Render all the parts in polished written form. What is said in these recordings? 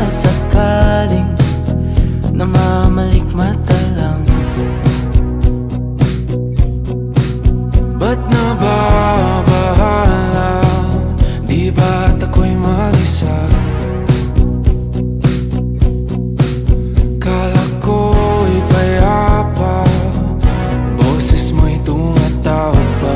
sakaling namamalikmata lang. Ba't nababahala? Di ba't ako'y mag-isa? Kala ko'y payapa, boses mo'y tumatawag pa.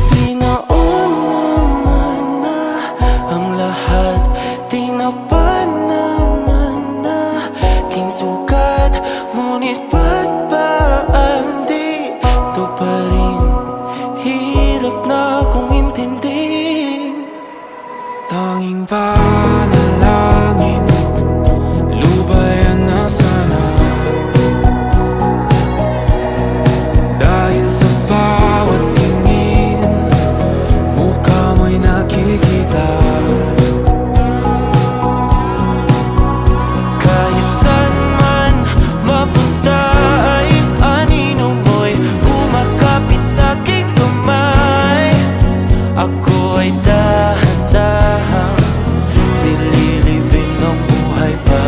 Pinaon naman na ang lahat, tinapan naman na aking sukat. Ngunit ba't ba andito pa rin? Hirap na akong intindihin. Tanging panalangin, lubayan na sana. Dahil sa bawat tingin, mukha mo'y nakikita. Kahit saan man mapunta ay anino mo'y kumakapit sa'king kamay. Ako ay dahan-dahang nililibing ng buhay pa.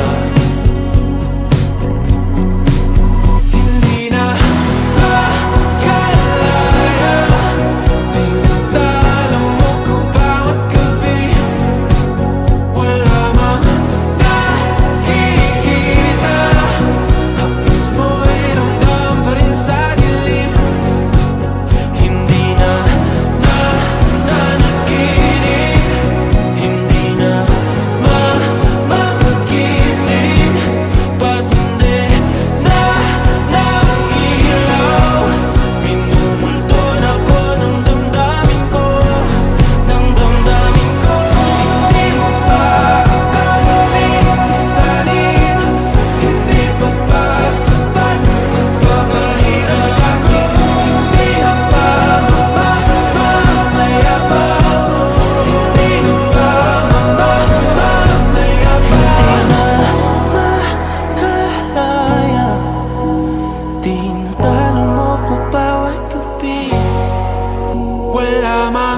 Hindi na makalaya, tinatalo mo ko bawat gabi. Wala mang nakikita, haplos mo'y ramdam pa rin sa dilim. Hindi na nanaginip, hindi na makagising. Pasindi na ng ilaw, minumulton ako ng damdamin ko, ng damdamin ko. Hindi mo pa akalaing isalin, hindi pa ba sapat pagpapahirap sa'kin? Hindi na ba mamamayabang? Hindi na ba mamamayabang? Makalaya, tinatalo mo ko bawat gabi. Wala mang